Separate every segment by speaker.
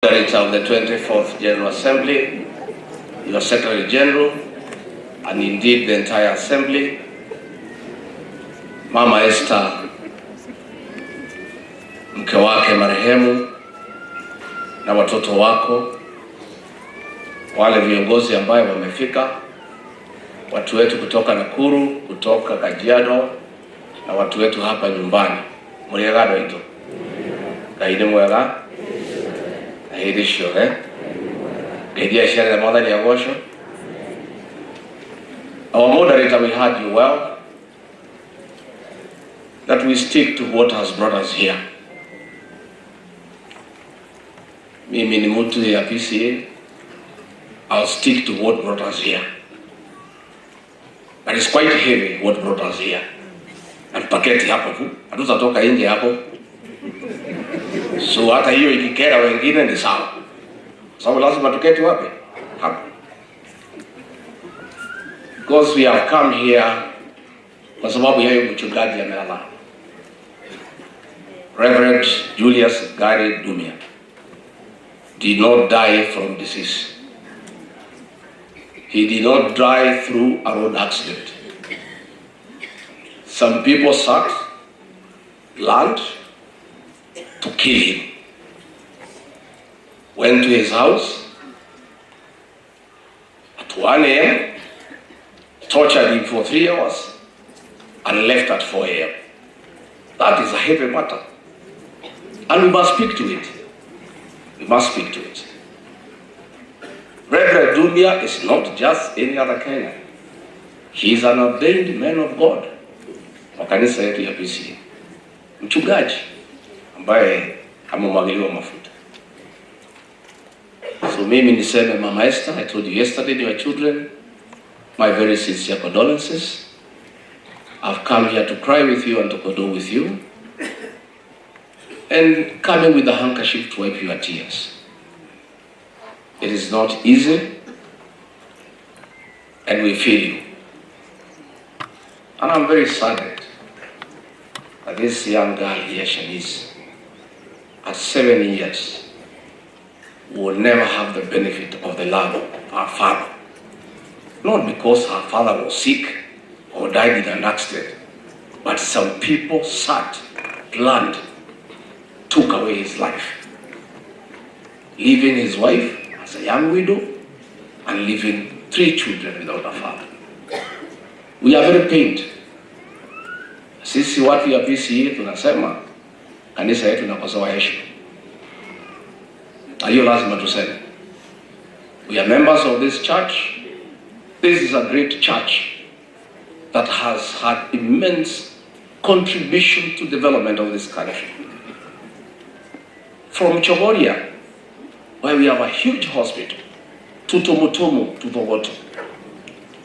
Speaker 1: Of the 24th General Assembly, your Secretary General, and indeed the entire Assembly, Mama Esther, mke wake marehemu, na watoto wako, wale viongozi ambao wamefika, watu wetu kutoka Nakuru, kutoka Kajiado, na watu wetu hapa nyumbani. Muriagado ito. Kaide mwega. Hidisho, Gedia share the mother Yagosho. Our moderator, we heard you well, that we stick to what has brought us here. Mimi ni mtu ya PCA, I'll stick to what brought us here. But it's quite heavy what brought us here. And paketi hapo tu, hatutatoka nje hapo. So hata hiyo ikikera wengine ni sawa. Sababu lazima tuketi wapi? Hapo. Because we have come here kwa sababu ya mchungaji amelala. Reverend Julius Gary Dumia did not die from disease. He did not die through a road accident. Some people sat, planned to kill him. Went to his house at 1 a.m., tortured him for 3 hours, and left at 4 a.m. That is a heavy matter. And we must speak to it. We must speak to it. Reverend Dumia is not just any other Kenyan. He is an ordained man of God. Wa kanisa yetu ya PCA. Mchungaji ambaye amemwagiliwa mafuta. So mimi niseme Mama Esther, I told you yesterday to your children, my very sincere condolences. I've come here to cry with you and to condole with you. And coming with a handkerchief to wipe your tears. It is not easy, and we feel you. And I'm very saddened that this young girl here, Shanice, at 7 years, will never have the benefit of the love of her father. Not because her father was sick or died in an accident, but some people sat, planned, took away his life, leaving his wife as a young widow and leaving 3 children without a father. We are very pained. Sisi watu ya PCA tunasema kanisa yetu inakosoa heshima. Hiyo lazima tuseme. We are members of this church. This is a great church that has had immense contribution to development of this country. From Chogoria, where we have a huge hospital, to Tomotomo, to Vogoto,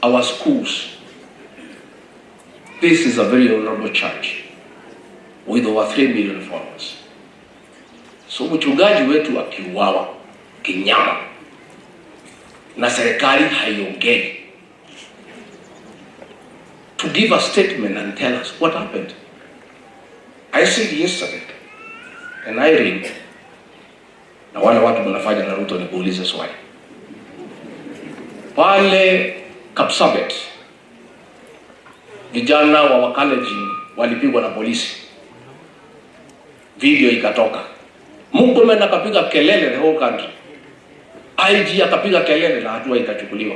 Speaker 1: our schools. This is a very honorable church with over 3 million followers. So mchungaji wetu akiuawa kinyama na serikali haiongei to give a statement and tell us what happened. I said yesterday, and I read, na wale watu mnafanya na Ruto nikuulize swali. Pale Kapsabet, vijana wa Wakalenjin walipigwa na polisi. Video ikatoka. Murkomen akapiga kelele the whole country. IG akapiga kelele na hatua ikachukuliwa.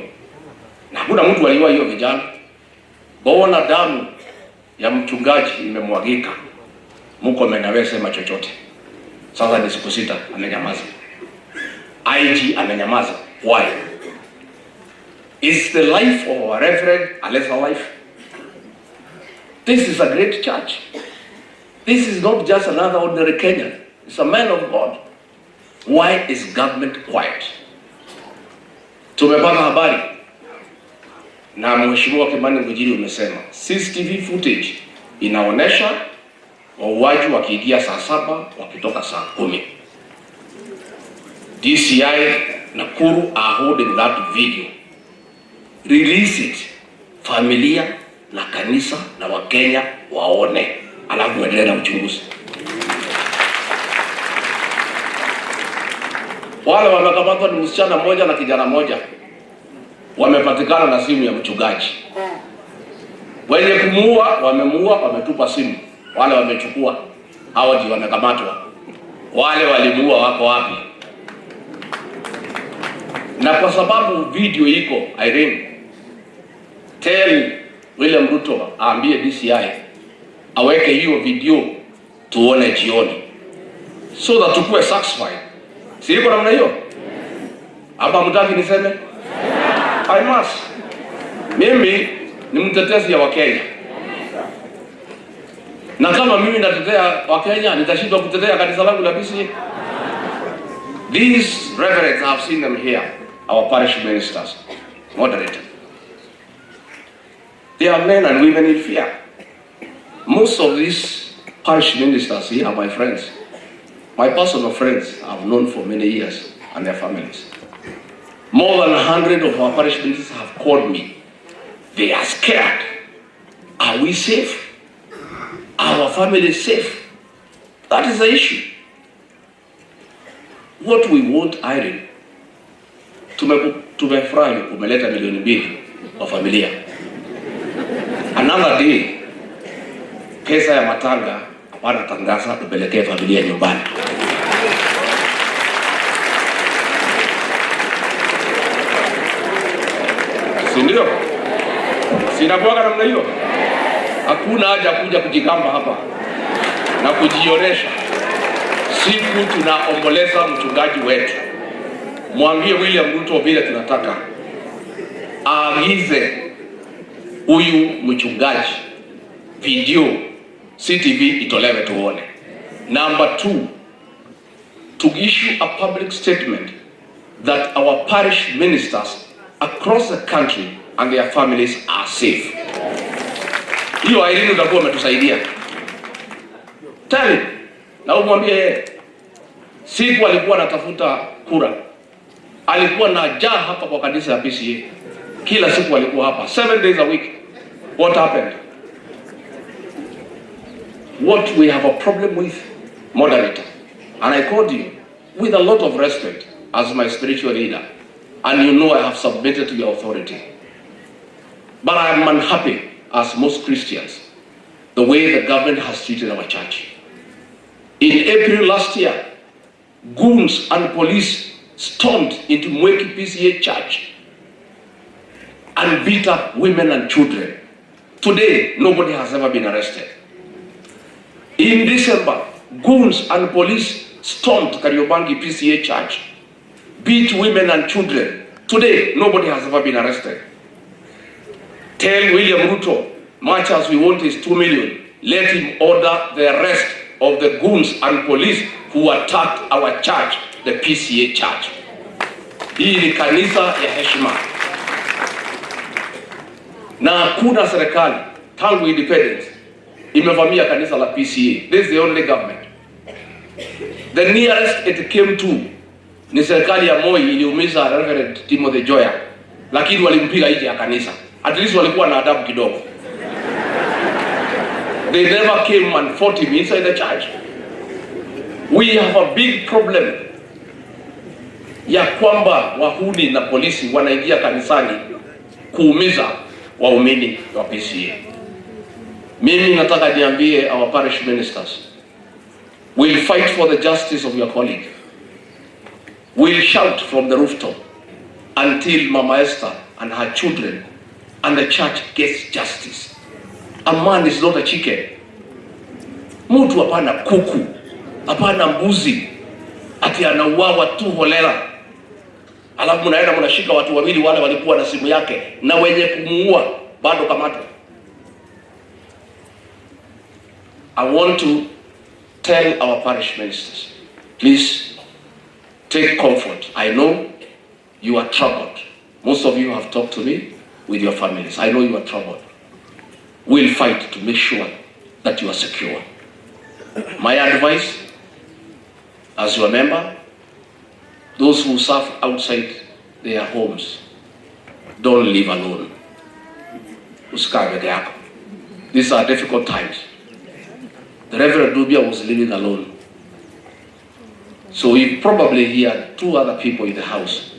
Speaker 1: Na hakuna mtu aliua hiyo vijana. Bona damu ya mchungaji imemwagika. Murkomen hawesema chochote. Sasa ni siku 6 amenyamaza. IG amenyamaza. Why? Is the life of our reverend a lesser life? This is a great church. This is not just another ordinary Kenyan. It's a man of God. Why is government quiet? Tumepata habari na Mheshimiwa Kimani Ngujiri umesema CCTV footage inaonesha wauaji wakiingia saa 7 wakitoka saa 10. DCI Nakuru are holding that video. Release it. Familia na kanisa na Wakenya waone, alafu endelee na uchunguzi. Wale wamekamatwa ni msichana mmoja na kijana mmoja, wamepatikana na simu ya mchungaji. Wenye kumuua wamemuua, wametupa simu. Wale wamechukua, hao ndio wamekamatwa. Wale walimuua wako wapi? Na kwa sababu video iko, Irene, tell William Ruto aambie DCI aweke hiyo video tuone jioni, so that tukue satisfied. Si iko namna hiyo? Hapa mtaki niseme? I must. Mimi ni mtetezi ya Wakenya. Na kama mimi natetea Wakenya, nitashindwa kutetea kanisa langu la PCA? These reverends, I have seen them here, our parish ministers, moderator. They are men and women in fear. Most of these parish ministers here are my friends. My personal friends I've known for many years, and their families. More than 100 of our parish ministers have called me. They are scared. Are we safe? Our family is safe? That is the issue. What we want, Irene, tumefurahi umeleta milioni 2 kwa familia. Another day, pesa ya matanga hapana tangaza tupelekee familia nyumbani. Si ndio? Sinakuwa namna hiyo. Hakuna haja kuja kujigamba hapa na kujionesha. Siku tunaomboleza mchungaji wetu, mwambie William Ruto vile tunataka aagize huyu mchungaji video CTV itolewe tuone. Number 2, to issue a public statement that our parish ministers across the country and their families are safe. Hiyo Irene utakuwa umetusaidia. Tell him. Na umwambie yeye, siku alikuwa anatafuta kura, alikuwa na jaa hapa kwa kanisa ya PCA. Kila siku alikuwa hapa 7 days a week. What happened? What we have a problem with, moderator, and I called you with a lot of respect as my spiritual leader, and you know I have submitted to your authority. But I am unhappy, as most Christians, the way the government has treated our church. In April last year, goons and police stormed into Mweki PCA church and beat up women and children. Today, nobody has ever been arrested. In December, goons and police stormed Kariobangi PCA church, beat women and children. Today, nobody has ever been arrested. Tell William Ruto, much as we want his 2 million, let him order the arrest of the goons and police who attacked our church, the PCA church. Hii ni kanisa ya heshima. Na hakuna serikali tangu independence imevamia kanisa la PCA. This is the only government. The nearest it came to ni serikali ya Moi iliumiza Reverend Timothy Joya, lakini walimpiga nje ya kanisa. At least walikuwa na adabu kidogo. They never came and fought him inside the church. We have a big problem ya kwamba wahuni na polisi wanaingia kanisani kuumiza waumini wa PCA. Mimi nataka niambie our parish ministers, we'll fight for the justice of your colleague. We'll shout from the rooftop until Mama Esther and her children and the church gets justice. A man is not a chicken. Mtu hapana kuku, hapana mbuzi, ati anauawa tu holela. Alafu mnaenda mnashika watu wawili wale walikuwa na simu yake na wenye kumuua bado kamata. I want to tell our parish ministers, please take comfort. I know you are troubled. Most of you have talked to me with your families. I know you are troubled. We'll fight to make sure that you are secure. My advice, as your member, those who serve outside their homes, don't live alone. These are difficult times. The Reverend Dubia was living alone. So we probably hear 2 other people in the house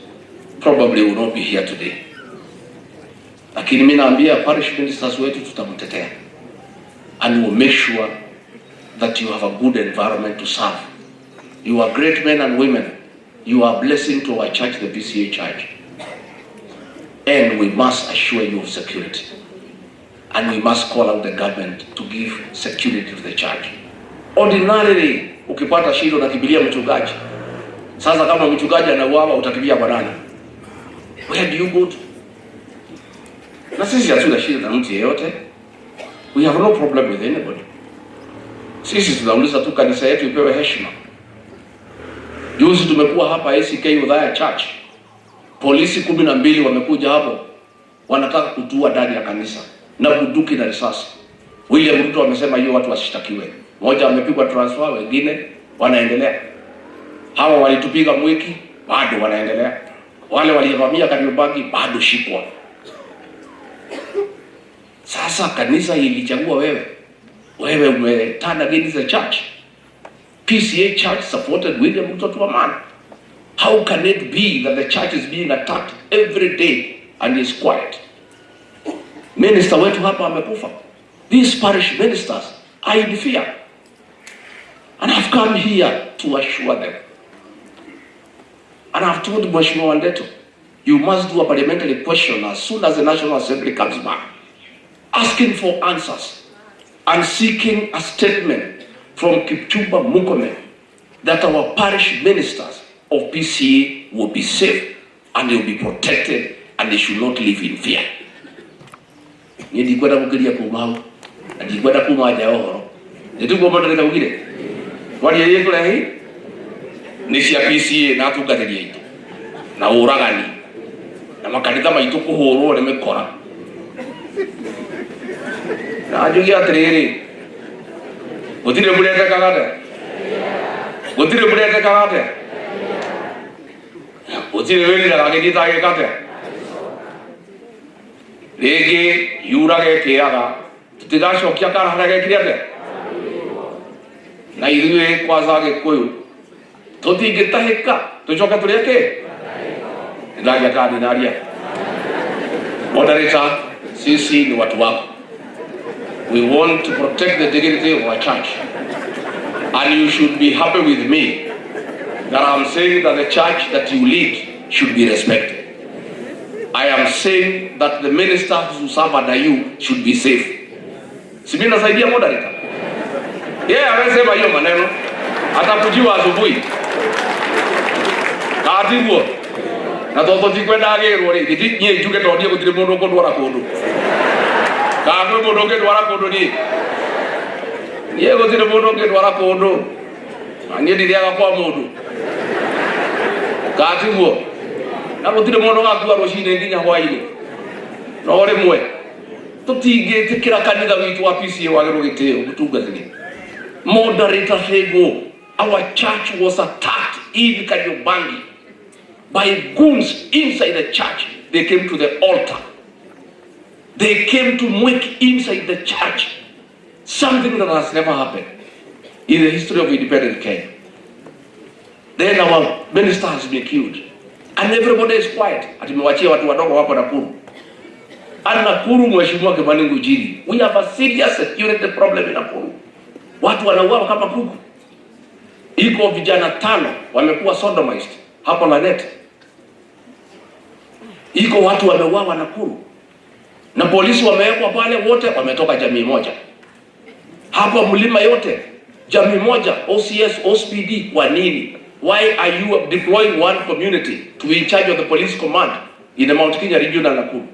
Speaker 1: probably will not be here today. Lakini mimi naambia parish ministers wetu tutamtetea, and we'll make sure that you have a good environment to serve. You are great men and women. You are a blessing to our church, the PCA church. And we must assure you of security. And we must call out the government to give security to the church. Ordinarily, ukipata shida unakimbilia mchungaji. Sasa kama mchungaji anauawa utakimbia kwa nani? Where do you go to? Na sisi hatuna shida na mtu yeyote. We have no problem with anybody. Sisi tunauliza tu kanisa yetu ipewe heshima. Juzi tumekuwa hapa ACK Udhaya Church. Polisi 12 wamekuja hapo. Wanataka kutua ndani ya kanisa na bunduki na risasi. William Ruto amesema hiyo watu wasishtakiwe. Mmoja amepigwa transfer, wengine wanaendelea. Hawa walitupiga Mwiki, bado wanaendelea. Wale walivamia Kariobangi bado shikwa. Sasa kanisa ilichagua wewe. Wewe umeturn against the church. PCA church supported William Ruto to a man. How can it be that the church is being attacked every day and is quiet? Minister wetu hapa amekufa. These parish ministers are in fear. And I've come here to assure them. And I've told Mheshimiwa Wandeto, you must do a parliamentary question as soon as the National Assembly comes back, asking for answers and seeking a statement from Kipchumba Murkomen that our parish ministers of PCA will be safe and they will be protected and they should not live in fear. Ndikwenda kukiria kumau, ndikwenda kumaja ohoro. Ndituko mondo ndeka kugire. Wali yeye kula hii ni cia PCA na tugatheria itu. Na uragani. Na makanitha maitu kuhurwo ni mikora. Na jugi atiriri. Gutire burete kagate. Gutire burete kagate. Gutire wĩrira gagĩthita gĩkate. Rĩngĩ yurage kĩaga tutigacokia kana harĩa gekire atĩa. Na ithuĩ kwaca Gĩkũyũ tũtingĩtahĩka tũcoke tũrĩe kĩ? Ndaria kandinaria. Moderator, sisi ni watu wako. We want to protect the dignity of our church. And you should be happy with me that I'm saying that the church that you lead should be respected. I am saying that the ministers who serve under you should be safe. Si mimi nasaidia moderator? Amesema hiyo maneno. Atakujiwa asubuhi. Kaatibuo. Na toto tikwenda agirwo ri nye njuge tondie gutire mundu kundwara kundu. Kaagwe mundu ngindwara kundu ni. Ye gutire mundu ngindwara kundu. Anie ndiriaga kwa mundu. Kaatibuo. Na gutire mundu gakua rucine nginya hwaini. No rimwe tutingĩtĩkĩra kanitha witũ wa PCA wagĩrwo gĩtĩo gũtungatĩria. Moderator Hego, our church was attacked in Kariobangi by goons inside the church. They came to the altar. They came to Mwiki inside the church. Something that has never happened in the history of independent Kenya. Then our minister has been killed. And everybody is quiet. Atimewachia watu wadogo hapa Nakuru. And Nakuru, Mheshimiwa Kimani Ngujiri, we have a serious security problem in Nakuru. Watu wanauawa kama kuku. Iko vijana 5 wamekuwa sodomized hapo Lanet. Iko watu wameuawa Nakuru. Na polisi wamewekwa pale, wote wametoka jamii moja. Hapo mlima yote jamii moja, OCS, OSPD. Kwa nini? Why are you deploying one community to be in charge of the police command in the Mount Kenya region and Nakuru?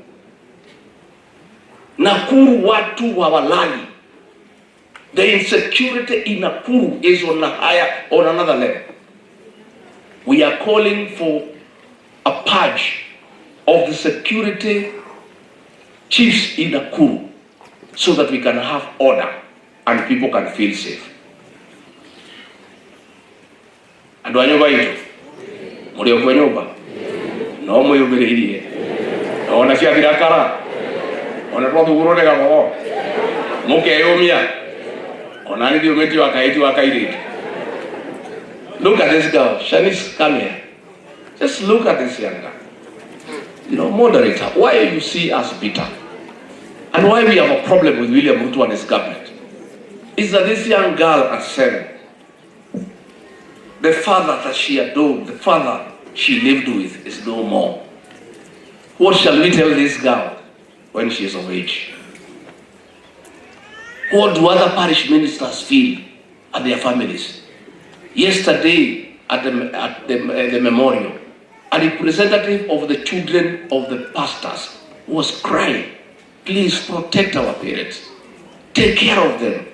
Speaker 1: Nakuru watu hawalali. The insecurity in Nakuru is on another level. We are calling for a purge of the security chiefs in Nakuru so that we can have order and people can feel safe. Andu anyumba itu muri okwe nyumba no muyumiririe ona cia birakara ona twatugurone gago mukeyumia ona ni thiumiti wakaiti wakairite Look at this girl. Shanice, come here. Just look at this young girl. You know, moderator, why you see us bitter? And why we have a problem with William Ruto and his government? Is that this young girl at 7, the father that she adored, the father she lived with is no more. What shall we tell this girl when she is of age? What do other parish ministers feel and their families? Yesterday at the memorial, a representative of the children of the pastors was crying, please protect our parents. Take care of them.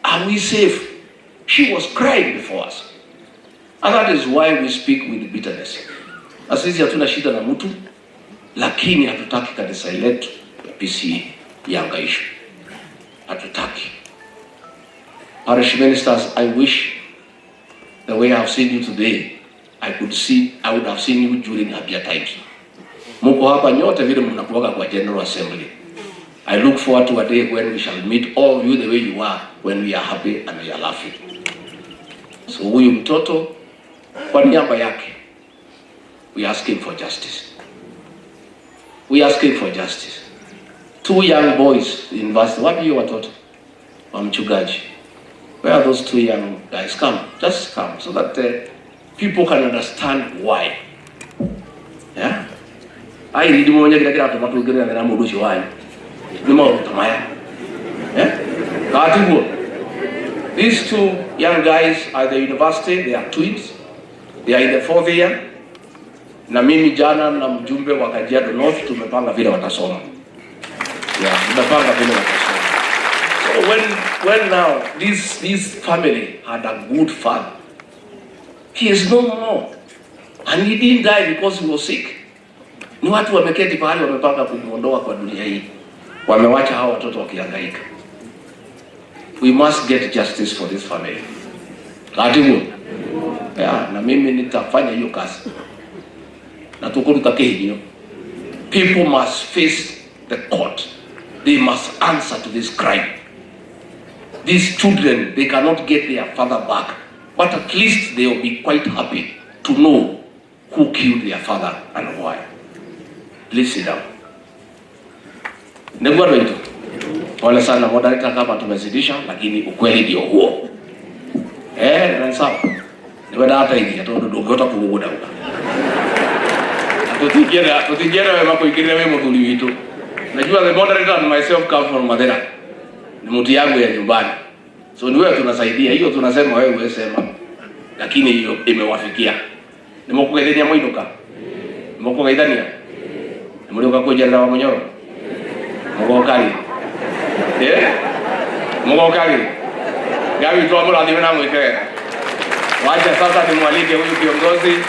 Speaker 1: Are we safe? She was crying before us. And that is why we speak with bitterness. Na sisi hatuna shida na mtu, lakini hatutaki kanisa letu ya PCEA ihangaishwe. Hatutaki. Parish ministers, I wish the way I have seen you today, I would have seen you during happier times. Muko hapa nyote vile mnakuwa kwa General Assembly. I look forward to a day when we shall meet all of you the way you are, when we are happy and we are laughing. So huyu mtoto kwa niaba yake, we ask him for justice. We ask him for justice. 2 young boys in university. Wapi hiyo watoto wa mchungaji? Where are those 2 young guys? Come, just come, so that people can understand why. Yeah? I read more than I have to get and I'm going to why. No more Tamaya. Yeah? These 2 young guys are at the university, they are twins. They are in the 4th year. Na mimi jana na mjumbe wa Kajiado North tumepanga vile watasoma. Yeah, tumepanga vile watasoma. So when now this family had a good father, he is no more. And he didn't die because he was sick. Ni watu wameketi pahali wamepanga kumuondoa kwa dunia hii. Wamewacha hao watoto wakihangaika. We must get justice for this family. Katibu. Yeah, na mimi nitafanya hiyo kazi. Na tukuruta hiyo. People must face the court. They must answer to this crime. These children, they cannot get their father back, but at least they will be quite happy to know who killed their father and why. Please sit down. Ndugu wetu, pole sana moderator kama tumezidisha, lakini ukweli ndio huo. Na sawa. Niwe hata hivi atondo dogota kubuda huko. Tutijera wewe kuingilia wewe mtu wetu. Najua the moderator and myself come from Madera. Ni mtu yangu ya nyumbani. So ni wewe tunasaidia. Hiyo tunasema wewe sema. Lakini hiyo imewafikia. Nimekugaidania mwinuka. Nimekugaidania. Nimulioka kuja na Munyoro. Mugokali. Mugokali. Gabi tuamula ndio na mwekea. Wacha sasa nimwalike huyu kiongozi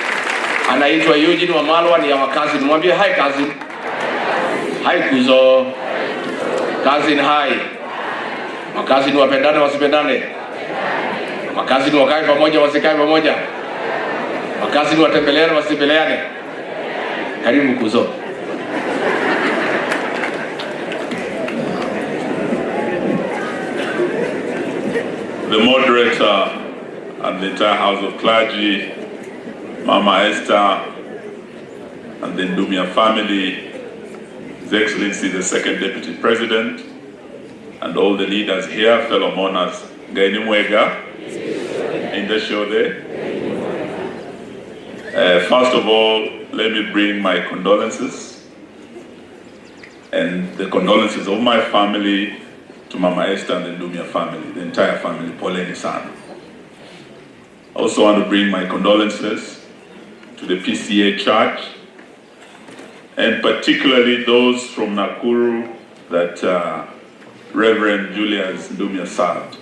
Speaker 1: anaitwa Eugene Wamalwa, ni ya wakazi. Nimwambie hi cousin. Hi kuzo. Cousin hi. Wakazi ni wapendane wasipendane. Wakazi ni wakae pamoja wasikae pamoja. Wakazi ni watembeleane wasitembeleane. Karibu kuzo.
Speaker 2: The moderator and the entire House of Clergy, Mama Esther, and the Ndumia family, His Excellency the Second Deputy President, and all the leaders here, fellow mourners, Gaini Mwega, in the show there. First of all, let me bring my condolences and the condolences of my family to Mama Esther and the Ndumia family, the entire family, Poleni Sana. I also want to bring my condolences to the PCEA Church, and particularly those from Nakuru that Reverend Julius Ndumia served.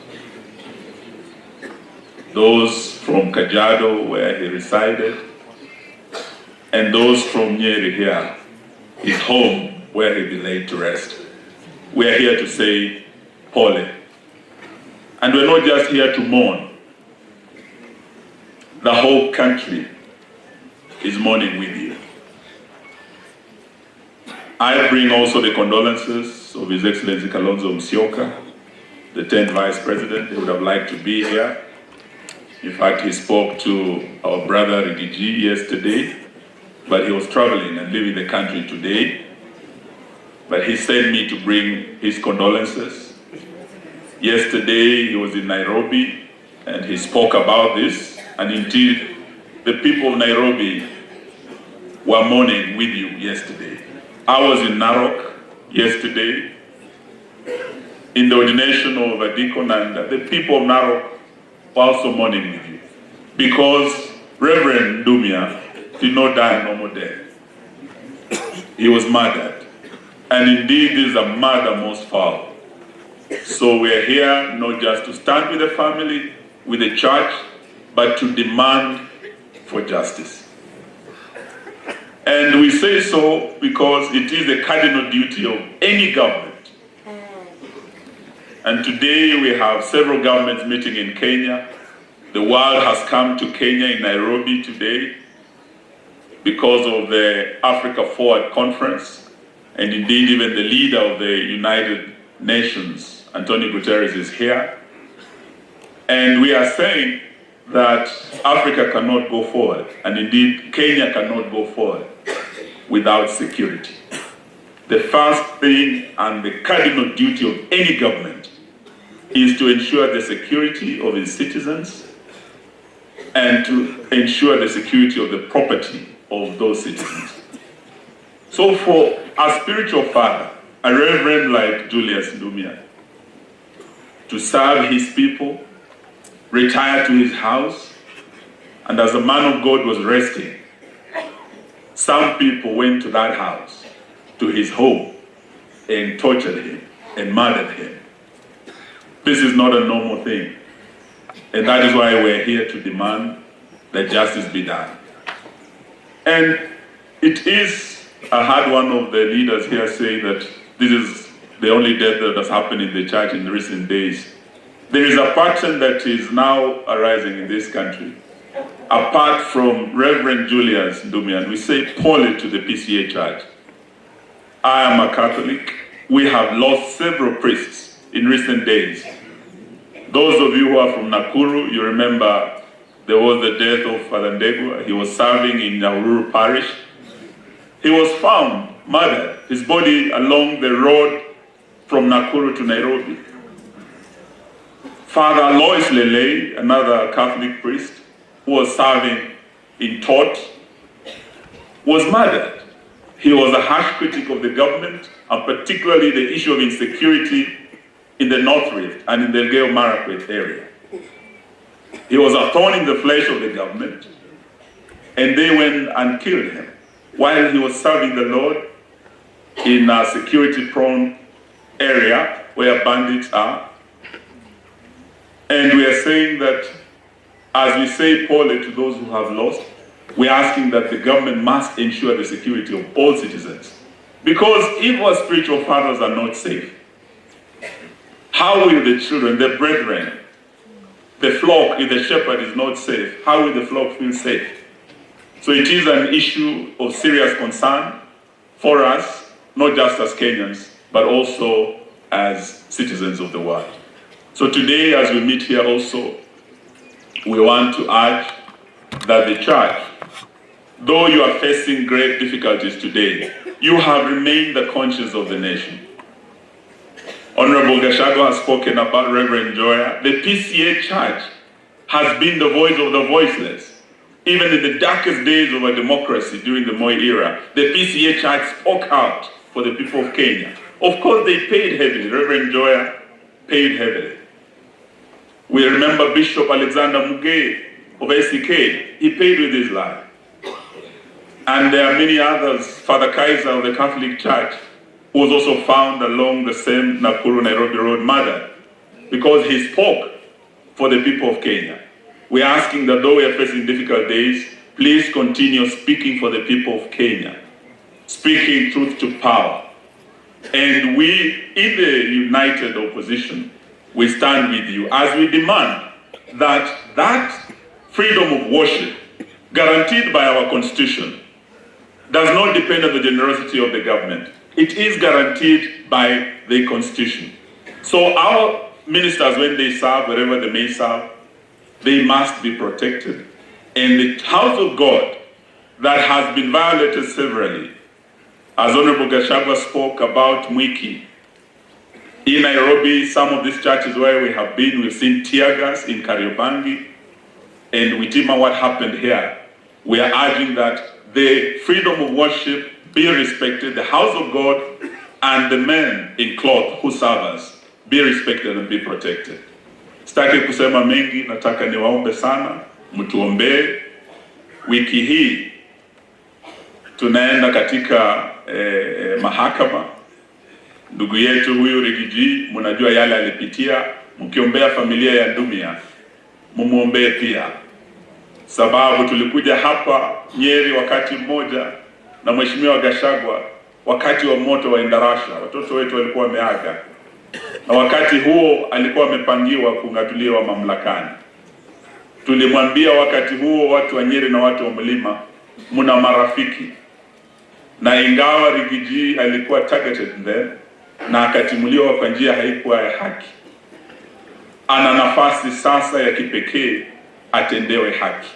Speaker 2: Those from Kajiado, where he resided, and those from Nyeri here, his home, where he be laid to rest. We are here to say, Pole. And we're not just here to mourn. The whole country is mourning with you. I bring also the condolences of His Excellency Kalonzo Musyoka, the 10th Vice President. He would have liked to be here, In fact, he spoke to our brother Rigiji yesterday, but he was traveling and leaving the country today. But he sent me to bring his condolences. Yesterday, he was in Nairobi, and he spoke about this. And indeed, the people of Nairobi were mourning with you yesterday. I was in Narok yesterday, in the ordination of a deacon, and the people of Narok were also mourning with you, because Reverend Dumia did not die a normal death. He was murdered. And indeed, this is a murder most foul. So we are here not just to stand with the family, with the church, but to demand for justice. And we say so because it is the cardinal duty of any government. And today we have several governments meeting in Kenya. The world has come to Kenya in Nairobi today because of the Africa Forward Conference. And indeed, even the leader of the United Nations, Antonio Guterres, is here. And we are saying that Africa cannot go forward, and indeed Kenya cannot go forward without security. The first thing and the cardinal duty of any government is to ensure the security of its citizens and to ensure the security of the property of those citizens. So for a spiritual father, a reverend like Julius Dumia, to serve his people, retire to his house, and as a man of God was resting, some people went to that house, to his home, and tortured him and murdered him. This is not a normal thing. And that is why we're here to demand that justice be done. And it is, I heard one of the leaders here say that this is the only death that has happened in the church in recent days. There is a pattern that is now arising in this country. Apart from Reverend Julius Dumia, we say poorly to the PCA church. I am a Catholic. We have lost several priests in recent days. Those of you who are from Nakuru, you remember there was the death of Father Ndegwa. He was serving in Nauru Parish. He was found murdered, his body along the road from Nakuru to Nairobi. Father Lois Lele, another Catholic priest who was serving in Tot, was murdered. He was a harsh critic of the government, and particularly the issue of insecurity in the North Rift and in the Elgeyo Marakwet area. He was a thorn in the flesh of the government, and they went and killed him while he was serving the Lord in a security-prone area where bandits are. And we are saying that, as we say poorly to those who have lost, we're asking that the government must ensure the security of all citizens. Because if our spiritual fathers are not safe, how will the children, the brethren, the flock, if the shepherd is not safe, how will the flock feel safe? So it is an issue of serious concern for us, not just as Kenyans, but also as citizens of the world. So today, as we meet here also, we want to urge that the church, though you are facing great difficulties today, you have remained the conscience of the nation. Honorable Gachagua has spoken about Reverend Joya. The PCA church has been the voice of the voiceless. Even in the darkest days of our democracy during the Moi era, the PCA church spoke out for the people of Kenya. Of course, they paid heavily. Reverend Joya paid heavily. We remember Bishop Alexander Muge of ACK. He paid with his life. And there are many others. Father Kaiser of the Catholic Church, who was also found along the same Nakuru-Nairobi road, murdered because he spoke for the people of Kenya. We are asking that though we are facing difficult days, please continue speaking for the people of Kenya, speaking truth to power. And we, in the united opposition, we stand with you as we demand that freedom of worship guaranteed by our constitution does not depend on the generosity of the government. It is guaranteed by the constitution. So our ministers, when they serve, wherever they may serve, they must be protected. And the house of God that has been violated severally, as Honorable Gachagua spoke about Mwiki, in Nairobi, some of these churches where we have been, we've seen tear gas in Kariobangi, and Witima, what happened here. We are urging that the freedom of worship be respected, the house of God and the men in cloth who serve us be respected and be protected. Sitaki kusema mengi, nataka niwaombe sana, mtuombee. Wiki hii tunaenda katika mahakama. Ndugu yetu huyu Rigiji, mnajua yale alipitia, mkiombea familia ya Ndumia, mumuombee pia. Sababu tulikuja hapa Nyeri wakati mmoja na Mheshimiwa Gachagua wakati wa moto wa Endarasha, watoto wetu walikuwa wameaga. Na wakati huo alikuwa amepangiwa kung'atuliwa mamlakani. Tulimwambia wakati huo watu wa Nyeri na watu wa Mlima, mna marafiki. Na ingawa Rigiji alikuwa targeted there na akatimuliwa kwa njia haikuwa ya haki, ana nafasi sasa ya kipekee atendewe haki.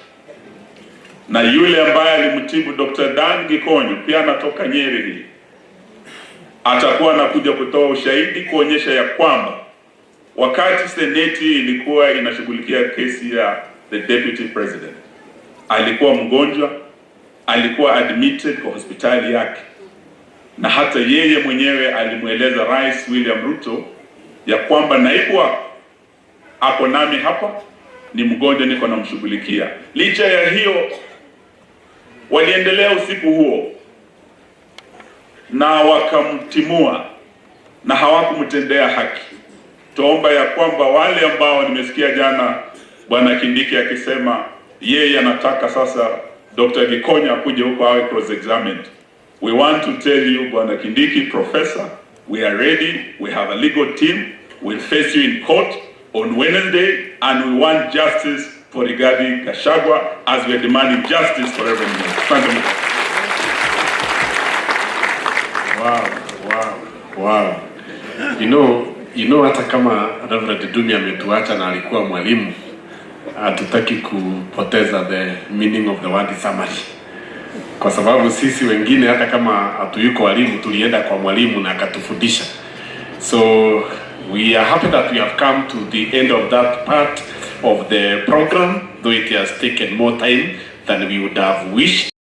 Speaker 2: Na yule ambaye alimtibu Dr. Dan Gikonyo pia anatoka Nyeri hii, atakuwa anakuja kutoa ushahidi kuonyesha ya kwamba wakati seneti ilikuwa inashughulikia kesi ya the deputy president, alikuwa mgonjwa, alikuwa admitted kwa hospitali yake, na hata yeye mwenyewe alimweleza Rais William Ruto ya kwamba naibu ako nami hapa, ni mgonjwa, niko namshughulikia. Licha ya hiyo, waliendelea usiku huo na wakamtimua na hawakumtendea haki. Tuomba ya kwamba wale ambao nimesikia jana Bwana Kindiki akisema yeye anataka sasa Dr. Gikonyo akuje huko awe cross examined. We want to tell you, Bwana Kindiki, Professor, we are ready. We have a legal team. We'll face you in court on Wednesday, and we want justice for Rigathi Gachagua as we are demanding justice for everyone. Thank you.
Speaker 3: Wow. You know hata kama Reverend Ndumia ametuacha na alikuwa mwalimu, hatutaki kupoteza the meaning of the word summary. Kwa sababu sisi wengine hata kama hatuyuko walimu, tulienda kwa mwalimu na akatufundisha. So we are happy that we have come to the end of that part of the program, though it has taken more time than we would have wished.